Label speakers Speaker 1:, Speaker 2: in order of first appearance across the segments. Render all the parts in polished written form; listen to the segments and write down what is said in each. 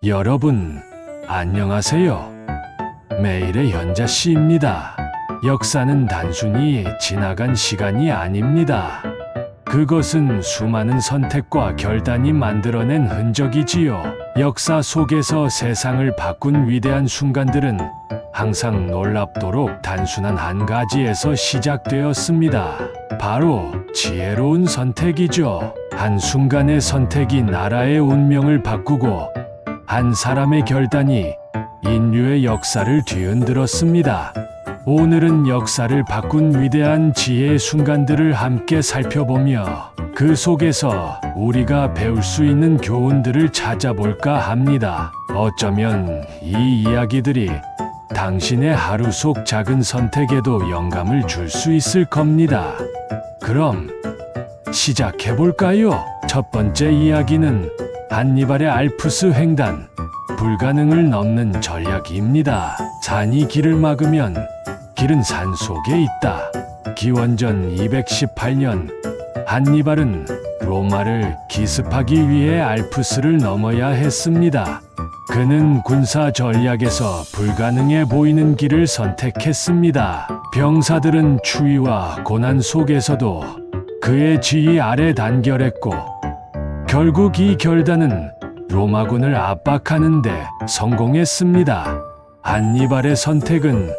Speaker 1: 여러분, 안녕하세요. 매일의 현자씨입니다. 역사는 단순히 지나간 시간이 아닙니다. 그것은 수많은 선택과 결단이 만들어낸 흔적이지요. 역사 속에서 세상을 바꾼 위대한 순간들은 항상 놀랍도록 단순한 한 가지에서 시작되었습니다. 바로 지혜로운 선택이죠. 한순간의 선택이 나라의 운명을 바꾸고 한 사람의 결단이 인류의 역사를 뒤흔들었습니다. 오늘은 역사를 바꾼 위대한 지혜의 순간들을 함께 살펴보며 그 속에서 우리가 배울 수 있는 교훈들을 찾아볼까 합니다. 어쩌면 이 이야기들이 당신의 하루 속 작은 선택에도 영감을 줄 수 있을 겁니다. 그럼 시작해볼까요? 첫 번째 이야기는 한니발의 알프스 횡단, 불가능을 넘는 전략입니다. 산이 길을 막으면 길은 산 속에 있다. 기원전 218년 한니발은 로마를 기습하기 위해 알프스를 넘어야 했습니다. 그는 군사 전략에서 불가능해 보이는 길을 선택했습니다. 병사들은 추위와 고난 속에서도 그의 지휘 아래 단결했고 결국 이 결단은 로마군을 압박하는 데 성공했습니다. 한니발의 선택은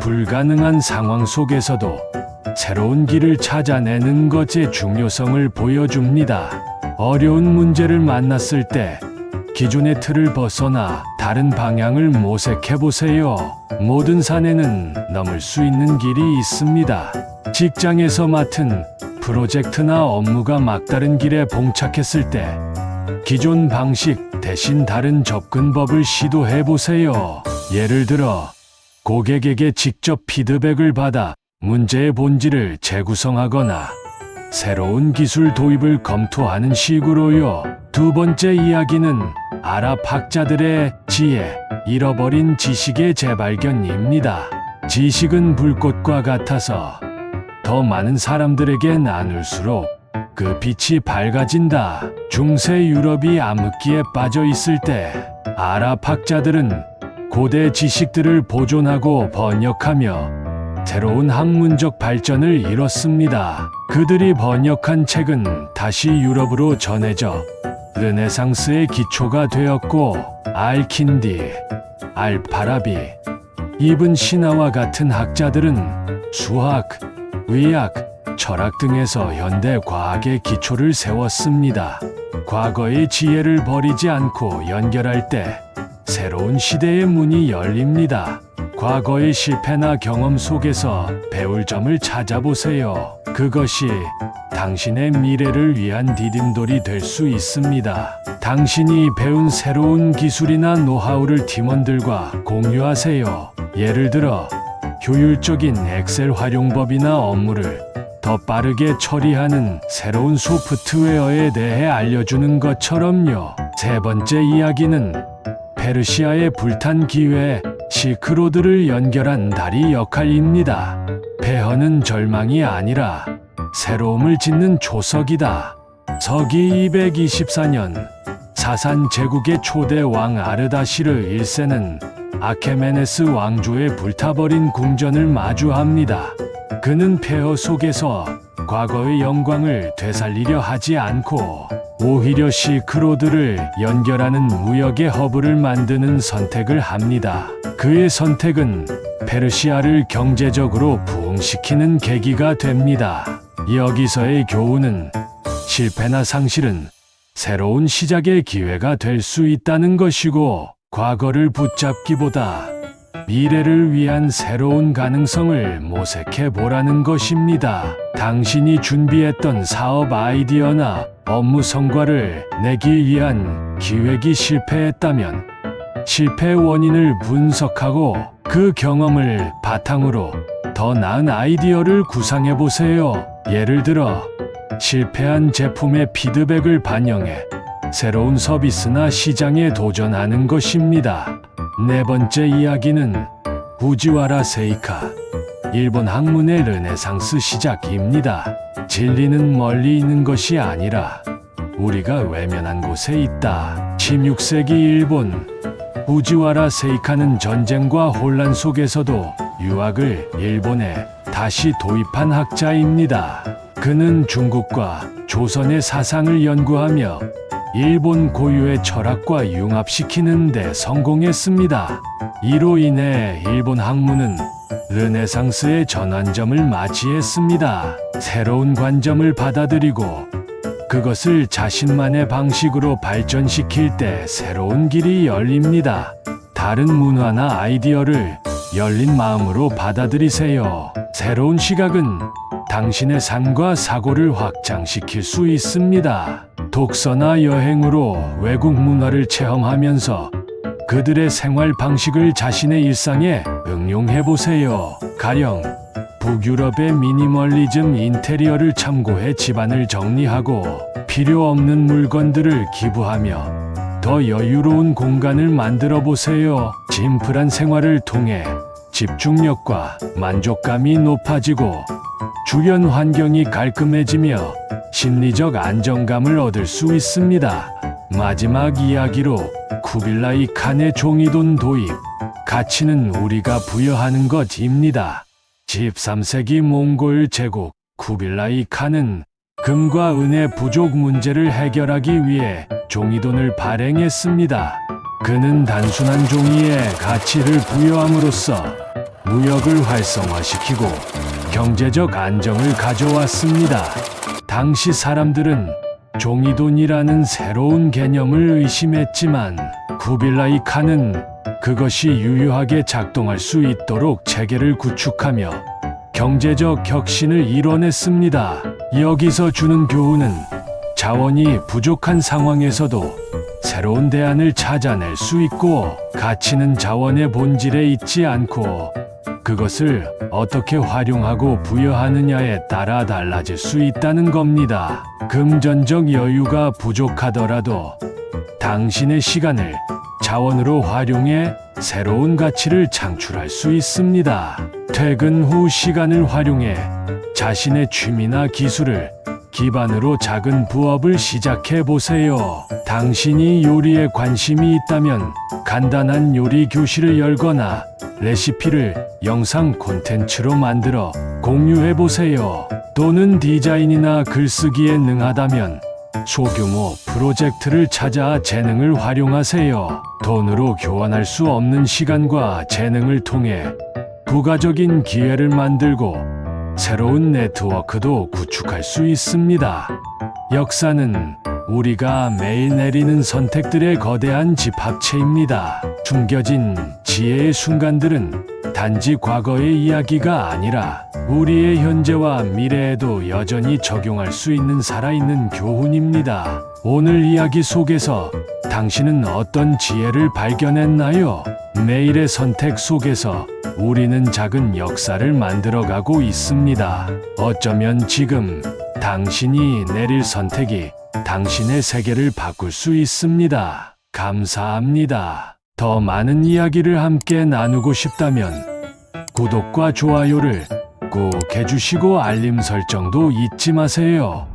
Speaker 1: 불가능한 상황 속에서도 새로운 길을 찾아내는 것의 중요성을 보여줍니다. 어려운 문제를 만났을 때 기존의 틀을 벗어나 다른 방향을 모색해보세요. 모든 산에는 넘을 수 있는 길이 있습니다. 직장에서 맡은 프로젝트나 업무가 막다른 길에 봉착했을 때 기존 방식 대신 다른 접근법을 시도해보세요. 예를 들어 고객에게 직접 피드백을 받아 문제의 본질을 재구성하거나 새로운 기술 도입을 검토하는 식으로요. 두 번째 이야기는 아랍 학자들의 지혜, 잃어버린 지식의 재발견입니다. 지식은 불꽃과 같아서 더 많은 사람들에게 나눌수록 그 빛이 밝아진다. 중세 유럽이 암흑기에 빠져 있을 때 아랍 학자들은 고대 지식들을 보존하고 번역하며 새로운 학문적 발전을 이뤘습니다. 그들이 번역한 책은 다시 유럽으로 전해져 르네상스의 기초가 되었고 알킨디, 알파라비, 이븐 시나와 같은 학자들은 수학, 의학, 철학 등에서 현대 과학의 기초를 세웠습니다. 과거의 지혜를 버리지 않고 연결할 때 새로운 시대의 문이 열립니다. 과거의 실패나 경험 속에서 배울 점을 찾아보세요. 그것이 당신의 미래를 위한 디딤돌이 될 수 있습니다. 당신이 배운 새로운 기술이나 노하우를 팀원들과 공유하세요. 예를 들어 효율적인 엑셀 활용법이나 업무를 더 빠르게 처리하는 새로운 소프트웨어에 대해 알려주는 것처럼요. 세 번째 이야기는 페르시아의 불탄 기회, 실크로드를 연결한 다리 역할입니다. 폐허는 절망이 아니라 새로움을 짓는 초석이다. 서기 224년 사산 제국의 초대 왕 아르다시르 1세는 아케메네스 왕조의 불타버린 궁전을 마주합니다. 그는 폐허 속에서 과거의 영광을 되살리려 하지 않고 오히려 실크로드를 연결하는 무역의 허브를 만드는 선택을 합니다. 그의 선택은 페르시아를 경제적으로 부흥시키는 계기가 됩니다. 여기서의 교훈은 실패나 상실은 새로운 시작의 기회가 될 수 있다는 것이고 과거를 붙잡기보다 미래를 위한 새로운 가능성을 모색해 보라는 것입니다. 당신이 준비했던 사업 아이디어나 업무 성과를 내기 위한 기획이 실패했다면 실패 원인을 분석하고 그 경험을 바탕으로 더 나은 아이디어를 구상해 보세요. 예를 들어 실패한 제품의 피드백을 반영해 새로운 서비스나 시장에 도전하는 것입니다. 네 번째 이야기는 후지와라 세이카, 일본 학문의 르네상스 시작입니다. 진리는 멀리 있는 것이 아니라 우리가 외면한 곳에 있다. 16세기 일본 우지와라 세이카는 전쟁과 혼란 속에서도 유학을 일본에 다시 도입한 학자입니다. 그는 중국과 조선의 사상을 연구하며 일본 고유의 철학과 융합시키는 데 성공했습니다. 이로 인해 일본 학문은 르네상스의 전환점을 맞이했습니다. 새로운 관점을 받아들이고 그것을 자신만의 방식으로 발전시킬 때 새로운 길이 열립니다. 다른 문화나 아이디어를 열린 마음으로 받아들이세요. 새로운 시각은 당신의 삶과 사고를 확장시킬 수 있습니다. 독서나 여행으로 외국 문화를 체험하면서 그들의 생활 방식을 자신의 일상에 응용해 보세요. 가령 북유럽의 미니멀리즘 인테리어를 참고해 집안을 정리하고 필요 없는 물건들을 기부하며 더 여유로운 공간을 만들어 보세요. 심플한 생활을 통해 집중력과 만족감이 높아지고 주변 환경이 깔끔해지며 심리적 안정감을 얻을 수 있습니다. 마지막 이야기로 쿠빌라이 칸의 종이돈 도입. 가치는 우리가 부여하는 것입니다. 13세기 몽골 제국 쿠빌라이 칸은 금과 은의 부족 문제를 해결하기 위해 종이돈을 발행했습니다. 그는 단순한 종이에 가치를 부여함으로써 무역을 활성화시키고 경제적 안정을 가져왔습니다. 당시 사람들은 종이돈이라는 새로운 개념을 의심했지만 쿠빌라이 칸은 그것이 유효하게 작동할 수 있도록 체계를 구축하며 경제적 혁신을 이뤄냈습니다. 여기서 주는 교훈은 자원이 부족한 상황에서도 새로운 대안을 찾아낼 수 있고 가치는 자원의 본질에 있지 않고 그것을 어떻게 활용하고 부여하느냐에 따라 달라질 수 있다는 겁니다. 금전적 여유가 부족하더라도 당신의 시간을 자원으로 활용해 새로운 가치를 창출할 수 있습니다. 퇴근 후 시간을 활용해 자신의 취미나 기술을 기반으로 작은 부업을 시작해 보세요. 당신이 요리에 관심이 있다면 간단한 요리 교실을 열거나 레시피를 영상 콘텐츠로 만들어 공유해 보세요. 또는 디자인이나 글쓰기에 능하다면 소규모 프로젝트를 찾아 재능을 활용하세요. 돈으로 교환할 수 없는 시간과 재능을 통해 부가적인 기회를 만들고 새로운 네트워크도 구축할 수 있습니다. 역사는 우리가 매일 내리는 선택들의 거대한 집합체입니다. 숨겨진 지혜의 순간들은 단지 과거의 이야기가 아니라 우리의 현재와 미래에도 여전히 적용할 수 있는 살아있는 교훈입니다. 오늘 이야기 속에서 당신은 어떤 지혜를 발견했나요? 매일의 선택 속에서 우리는 작은 역사를 만들어가고 있습니다. 어쩌면 지금 당신이 내릴 선택이 당신의 세계를 바꿀 수 있습니다. 감사합니다. 더 많은 이야기를 함께 나누고 싶다면 구독과 좋아요를 꼭 해주시고 알림 설정도 잊지 마세요.